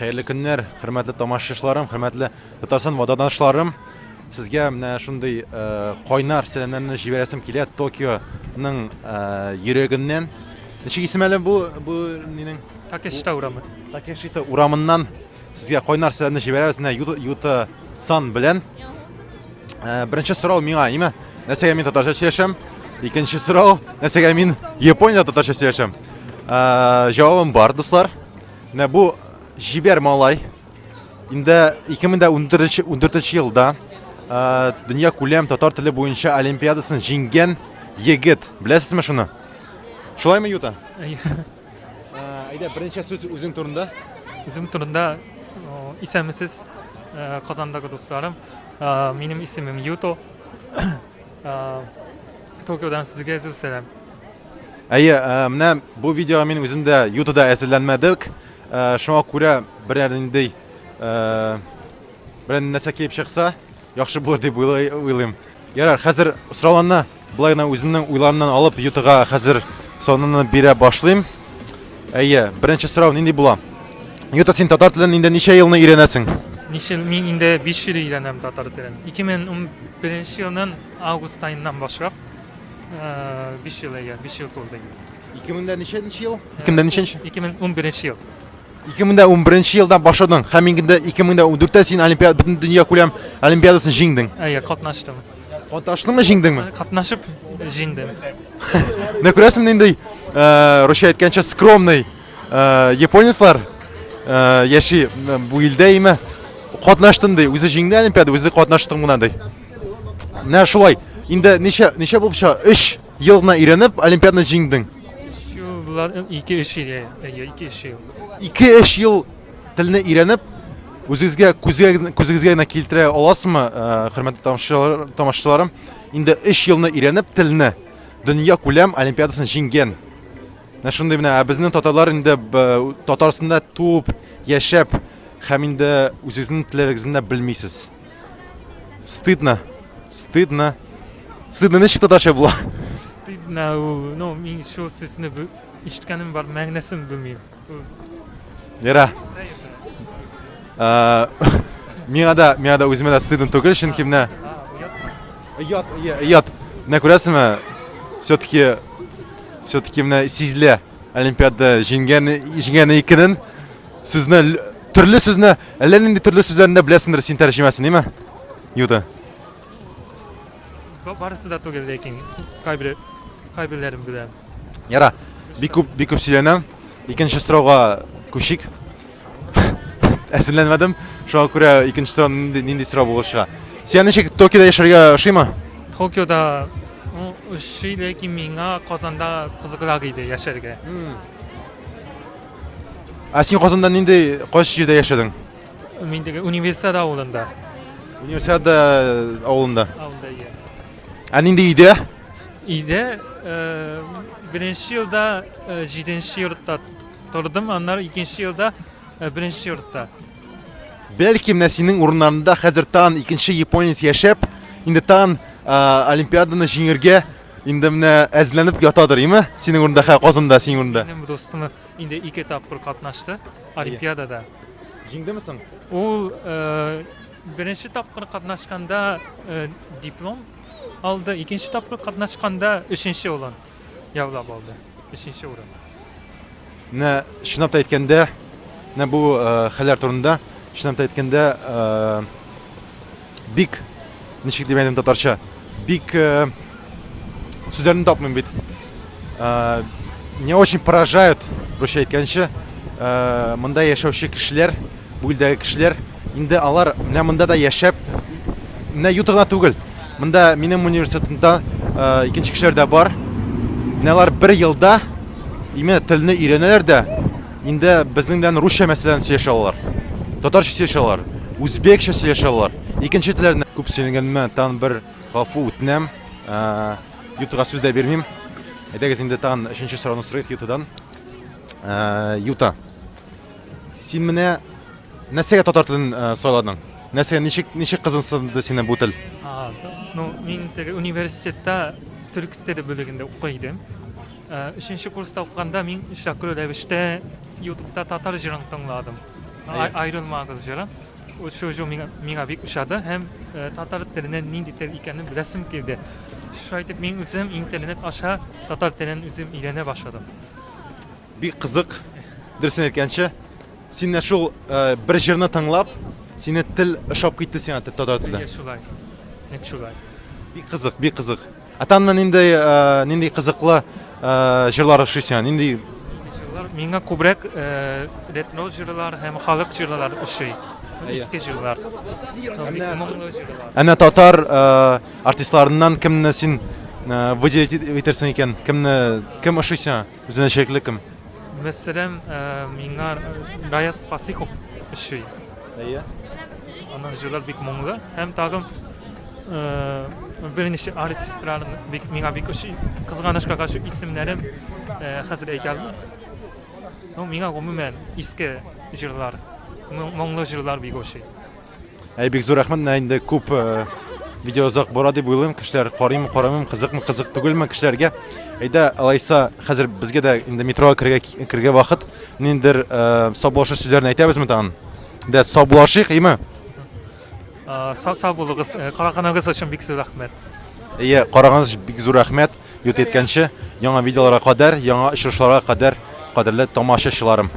Xeyirli günler, hürmetli tamaşaçılarım, hürmetli Татарстан vatandaşlarım. Sizge mine şunday qaynar selamlarını jiberesim kelyat Tokyo'nun yüreğinden. Nechik ismali bu nening? Takeshita Urami. Takeshita Urami'ndan sizge qaynar selamlarını jiberamiz. Yuta san bilen. Birinchi so'rov menga nima? Nasaga men tatarcha söylesem? İkinci so'rov, nasaga men Yaponiyada tatarcha söylesem? Javobim bor do'stlar. Bu Jiber Malay inde 2014 yılda dünya ko'lam tatar tili bo'yicha olimpiadasini jinggan yigit. Bilasizmi shuni? Shulaymi Yuta? Ayda birinchi so'z o'zing turunda. O'zim turunda isimsiz Qozondagi do'stlarim. Benim ismim Yuto. Tokyo'dan sizga uzr selam. Mana bu video men o'zimda YouTube'da asirlanmadik. Shunga ko'ra bir narsa kelib chiqsa, yaxshi bo'lar deb o'ylayman. Yarar, hozir so'rovlarni bularni o'zimning o'ylarimdan olib YouTube'ga hozir sonini bera boshlayman. Birinchi so'rov nima bo'lar? Yuta, sen tatar tilini endi necha yilni o'rganasan? Men endi 5 yil o'rganaman tatar tilini. 2011 yilning avgust oyidan boshlab 5 yil to'ldi. 2000'da nechanchi yil? 2011 yil. 2011 yildan boshlading. Hamingda 2014da sen butun dunyo ko'lam olimpiadasini jingding. Qatnashdim. Qatnashdingmi, jingdingmi? Qatnashib jingdim. Ne ko'rasizmi endi Rusya aytgancha skromniy yaponiylar yashi bu yildaymi? Qatnashdim dey. O'zi jingdi olimpiada, o'zi qatnashdim bunday. Ne shulay. Endi necha bo'lib shu 3 yilni o'rganib olimpiadani jingding. Bular 2-3 yil. 2-3 yil tilni o'rganib o'zingizga ko'zingizga keltira olasizmi, hurmatli tomoshabinlarim? Endi 3 yilni o'rganib tilni dunyo ko'lam olimpiadasini jinggan. Shunday mana bizning tatarlar endi Tataristonda tug'ib, yashab, ham endi o'zingizning tillaringizni bilmaysiz. Stidno. Stidno nechta tatarcha bo'lar? Stidno, men shu sizni eshitganim bor, ma'nosini bilmayman. Yara. Menga o'zimda stidno to'g'ri, chunki mana yot. Ne ko'rasizmi? Все-таки mana sizlar olimpiada jingani ekan. Sizni turli so'zni, allanindi turli so'zlarni bilasizlar, sen tarjimasini, nima? Yuta. Barisi da to'g'ri, lekin qaybirlarim bilan. Yara. Bir ko'p söylenem. İkinci so'rovga ko'shik. Asirlanmadim. Shunga ko'ra ikinchi so'rov nindi so'rov bo'lishiga. Sen nechik Tokioda yashashga o'xshaymi? Tokioda o'shay, lekin menga Qozonda qiziqroq edi yashashga. Sen Qozonda nindi qaysi yerda yashading? Men universitet avulida. Universitet avulida. Avulda. Nindi uyda? Uyda birinchi yilda 7-yurtda turdim, anlar ikkinchi yilda 1-yurtda. Belki senin o'rinlarında hozirdan ikinchi yaponiyas yashab, endi tan olimpiadani jingirga endi mana azlanib yotadirmi? Sening o'rinda, Qozonda sening o'rinda. Benim do'stim endi 2 taqir qatnashdi olimpiadada. Jingdimisan? U birinchi taqir qatnashganda diplom aldı, ikinci taqir qatnashganda 3-o'rin yavlab oldi. 3-o'rin. Shunday aytganda, bu xalar turunda shunday aytganda big nechik demaydim tatarcha. Big so'zlarni topmayman bit. Меня очень поражают, Rusya aytgancha, munda yashovchi kishilar, bu yildagi kishilar, endi ular mana munda da yashab, mana yutug'na tug'il. Munda mening universitetimda ikkinchi kishilar da bor. Ular 1 yilda tilni o'rganadilar da, endi bizning bilan Rusya masalasini söylashadilar. Tatarcha söylashadilar, o'zbekcha söylashadilar. Ikkinchi tillarni ko'p söyleganman, tan bir g'afu o'tnam. YouTube'ga so'z da bermayman. Aytag'iz endi tan 3-chi so'rovni so'raylik YouTube'dan. Yuta. Sen mana nasaga tatar tilini so'rading? Nasaga nechik qiziqsindi seni bu til? Men universitetda turk tili bo'ligida o'qiydim. 3-kursda o'qiganda men shakl ravishda YouTube'da tatar jiring tingladim. Ayrılmağız jara. O çocuğu minga bik uşadı. Hem Tatar tilinden nindi tel ikenini bilesim girdi. Şayet min üzüm internet aşağı Tatar tilinden üzüm ilene başladım. Бик кызык. Дөресен әйткәнчә, син шул бер җырны тыңлап, сине тел ошап китте сиңа татар теле. Şulay. Nek şulay. Бик кызык, бик кызык. Атанман нинди кызыклы җырлар ошыйсың, нинди Jırlar minga kubrak retro jırlar hem halk jırlar uşuy. Әйе. Eski jırlar. Әнә- Moңлы jırlar. Әнә татар артистларыннан кемне син выделить итәрсең икән? Кем ошыйсың? Үзенә шәкле кем? Mesela minga Rayas Fasikov uşuy. Әйе. Ondan jırlar bik moңlы. Hem tagım bir neçe artistlerin minga bik uşuy. Kızganışka karşı isimlerim hazır eykeldi. Но minga гомумән eski jırlar. Moңлы jırlar bik uşuy. Бик зур рәхмәт. Менә инде күп видеозак бара дип уйлыйм. Кешеләр карыймы, кызыкмы, кызык түгелме кешеләргә. Әйдә, алайса, хәзер безгә дә инде метрога кергә вакыт. Ниндер саблашу сүзләрне әйтәбезме тагын? Дә саблашыйк, име? Sağ bulunuz. Karakanagız için bik rəhmət. Әйе, караганыз бик зур рәхмәт. Ют еткәнче, яңа видеоларга кадәр, яңа очрашларга кадәр, кадерле тамашачыларым.